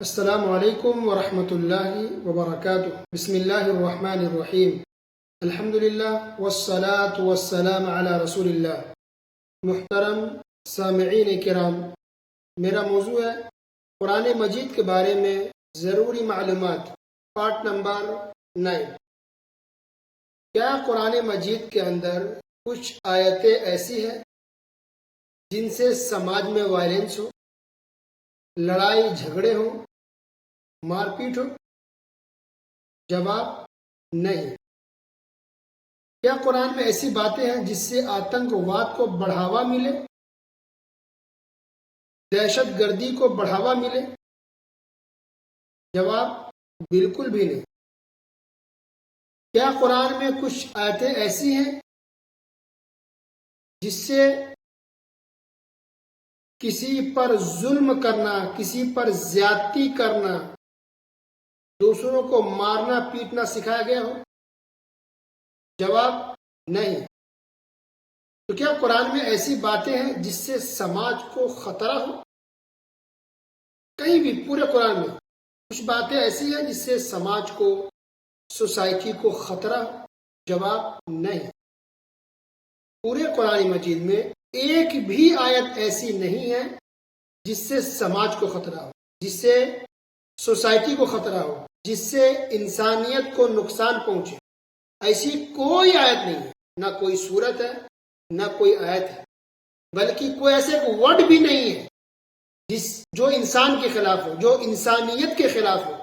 السلام علیکم ورحمۃ اللہ وبرکاتہ۔ بسم اللہ الرحمن الرحیم۔ الحمد للہ والصلاة والسلام علی رسول اللہ۔ محترم سامعین کرام، میرا موضوع ہے قرآن مجید کے بارے میں ضروری معلومات، پارٹ نمبر 9۔ کیا قرآن مجید کے اندر کچھ آیتیں ایسی ہیں جن سے سماج میں وائلنس ہو، لڑائی جھگڑے ہوں، مار پیٹ ہو؟ جواب نہیں۔ کیا قرآن میں ایسی باتیں ہیں جس سے آتنکواد کو بڑھاوا ملے، دہشت گردی کو بڑھاوا ملے؟ جواب بالکل بھی نہیں۔ کیا قرآن میں کچھ آیتیں ایسی ہیں جس سے کسی پر ظلم کرنا، کسی پر زیادتی کرنا، دوسروں کو مارنا پیٹنا سکھایا گیا ہو؟ جواب نہیں۔ تو کیا قرآن میں ایسی باتیں ہیں جس سے سماج کو خطرہ ہو؟ کہیں بھی پورے قرآن میں کچھ باتیں ایسی ہیں جس سے سماج کو، سوسائٹی کو خطرہ ہو؟ جواب نہیں۔ پورے قرآن مجید میں ایک بھی آیت ایسی نہیں ہے جس سے سماج کو خطرہ ہو، جس سے سوسائٹی کو خطرہ ہو، جس سے انسانیت کو نقصان پہنچے۔ ایسی کوئی آیت نہیں ہے، نہ کوئی صورت ہے، نہ کوئی آیت ہے، بلکہ کوئی ایسے ورڈ بھی نہیں ہے جو انسان کے خلاف ہو، جو انسانیت کے خلاف ہو،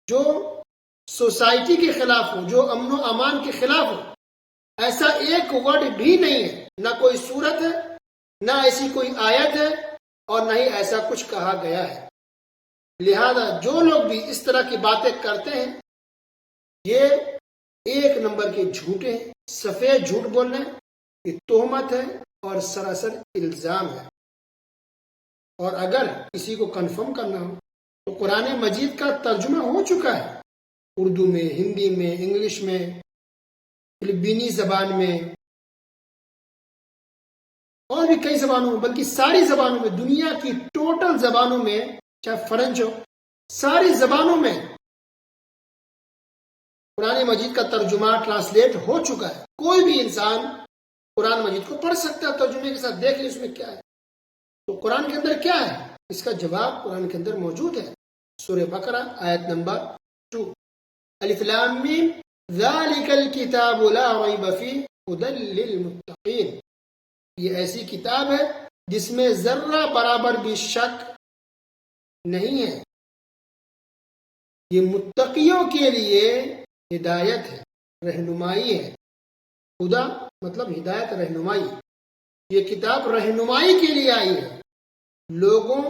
جو سوسائٹی کے خلاف ہو، جو امن و امان کے خلاف ہو۔ ایسا ایک ورڈ بھی نہیں ہے، نہ کوئی صورت ہے، نہ ایسی کوئی آیت ہے، اور نہ ہی ایسا کچھ کہا گیا ہے۔ لہذا جو لوگ بھی اس طرح کی باتیں کرتے ہیں یہ ایک نمبر کے جھوٹے ہیں، سفید جھوٹ بولنا ہے، یہ تہمت ہے اور سراسر الزام ہے۔ اور اگر کسی کو کنفرم کرنا ہو تو قرآن مجید کا ترجمہ ہو چکا ہے، اردو میں، ہندی میں، انگلش میں، فلپینی زبان میں، اور بھی کئی زبانوں میں، بلکہ ساری زبانوں میں، دنیا کی ٹوٹل زبانوں میں، چاہے فرنچ ہو، ساری زبانوں میں قرآن مجید کا ترجمہ ٹرانسلیٹ ہو چکا ہے۔ کوئی بھی انسان قرآن مجید کو پڑھ سکتا ہے، ترجمے کے ساتھ دیکھ لیں اس میں کیا ہے۔ تو قرآن کے اندر کیا ہے، اس کا جواب قرآن کے اندر موجود ہے۔ سورہ بقرہ آیت نمبر 2، الف لام میم ذالک الکتاب لا ریب فیہ ھدی للمتقین۔ یہ ایسی کتاب ہے جس میں ذرہ برابر بھی شک نہیں ہے، یہ متقیوں کے لیے ہدایت ہے، رہنمائی ہے۔ خدا مطلب ہدایت، رہنمائی۔ یہ کتاب رہنمائی کے لیے آئی ہے، لوگوں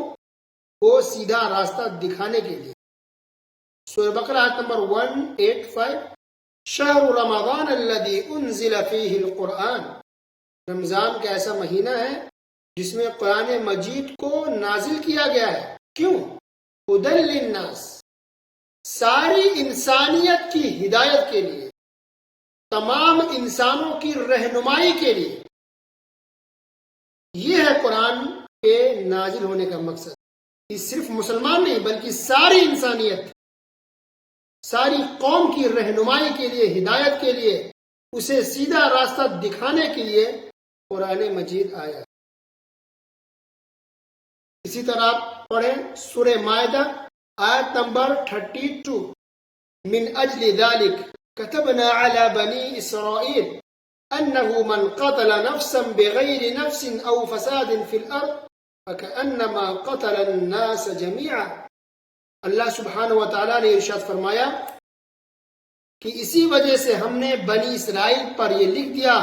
کو سیدھا راستہ دکھانے کے لیے۔ سورہ بقرہ آیت نمبر 185، شہر رمضان الذی انزل فیہ القرآن۔ رمضان کا ایسا مہینہ ہے جس میں قرآن مجید کو نازل کیا گیا ہے۔ کیوں؟ ھدی للناس، ساری انسانیت کی ہدایت کے لیے، تمام انسانوں کی رہنمائی کے لیے۔ یہ ہے قرآن کے نازل ہونے کا مقصد۔ یہ صرف مسلمان نہیں بلکہ ساری انسانیت، ساری قوم کی رہنمائی کے لیے، ہدایت کے لیے، اسے سیدھا راستہ دکھانے کے لیے قرآن مجید آیا۔ اسی طرح آپ پڑھیں سورہ مائدہ آیت نمبر 32، من اجل ذلك كتبنا على بني اسرائيل انه من قتل نفسا بغير نفس او فساد في الارض فكأنما قتل الناس جميعا۔ اللہ سبحانہ و تعالیٰ نے ارشاد فرمایا کہ اسی وجہ سے ہم نے بنی اسرائیل پر یہ لکھ دیا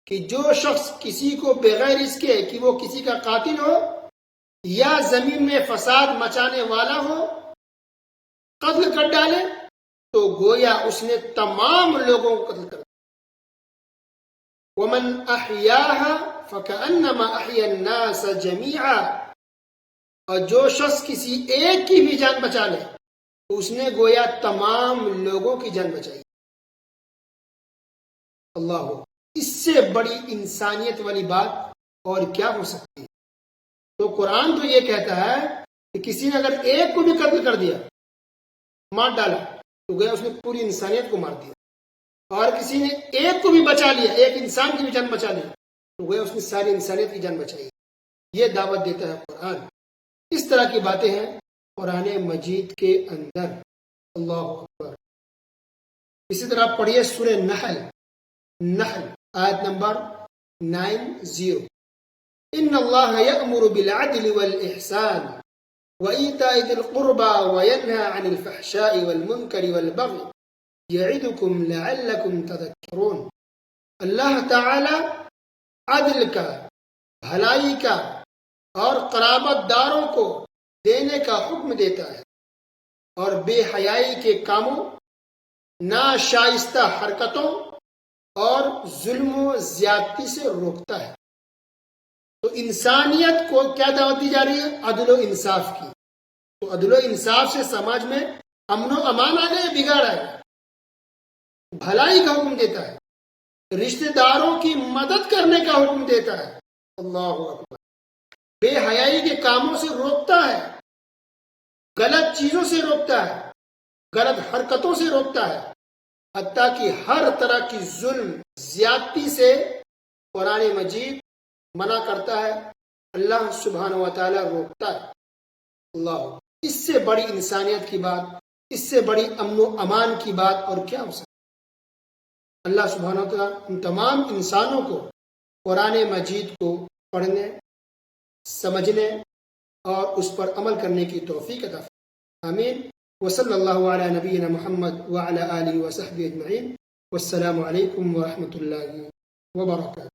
کہ جو شخص کسی کو بغیر اس کے کہ وہ کسی کا قاتل ہو یا زمین میں فساد مچانے والا ہو، قتل کر ڈالے، تو گویا اس نے تمام لوگوں کو قتل کر دیا۔ وَمَنْ أَحْيَاهَا فَكَأَنَّمَا أَحْيَا النَّاسَ جَمِيعًا۔ اور جو شخص کسی ایک کی بھی جان بچا لے تو اس نے گویا تمام لوگوں کی جان بچائی۔ اللہ، اس سے بڑی انسانیت والی بات اور کیا ہو سکتی ہے؟ تو قرآن تو یہ کہتا ہے کہ کسی نے اگر ایک کو بھی قتل کر دیا، مار ڈالا، تو گیا اس نے پوری انسانیت کو مار دیا، اور کسی نے ایک کو بھی بچا لیا، ایک انسان کی بھی جان بچا لی، تو گیا اس نے ساری انسانیت کی جان بچائی۔ یہ دعوت دیتا ہے قرآن۔ اس طرح کی باتیں ہیں قرآن مجید کے اندر۔ اللہ اکبر۔ اسی طرح پڑھیے سورہ نحل آیت نمبر 90۔ ان اللہ یأمر بالعدل والإحسان وإیتاء ذی القربى وینہی عن الفحشاء والمنکر والبغی یعظکم لعلکم تذکرون۔ اللہ تعالی عدل کا، بھلائی کا اور قرابت داروں کو دینے کا حکم دیتا ہے، اور بے حیائی کے کاموں، ناشائستہ حرکتوں اور ظلم و زیادتی سے روکتا ہے۔ تو انسانیت کو کیا دعوت دی جا رہی ہے؟ عدل و انصاف کی۔ تو عدل و انصاف سے سماج میں امن و امان آ گئے، بگاڑ آئے گا۔ بھلائی کا حکم دیتا ہے، رشتہ داروں کی مدد کرنے کا حکم دیتا ہے۔ اللہ اکبر۔ بے حیائی کے کاموں سے روکتا ہے، غلط چیزوں سے روکتا ہے، غلط حرکتوں سے روکتا ہے، حتیٰ کہ ہر طرح کی ظلم زیادتی سے قرآن مجید منع کرتا ہے، اللہ سبحانہ و تعالی روکتا ہے۔ اللہ، اس سے بڑی انسانیت کی بات، اس سے بڑی امن و امان کی بات اور کیا ہو سکتی؟ اللہ سبحانہ و تعالی ان تمام انسانوں کو قرآن مجید کو پڑھنے، سمجھنے اور اس پر عمل کرنے کی توفیق عطا فرمائے۔ آمین۔ وصلی اللہ علی نبینا محمد وعلی آلہ وصحبہ اجمعین۔ والسلام علیکم ورحمۃ اللہ وبرکاتہ۔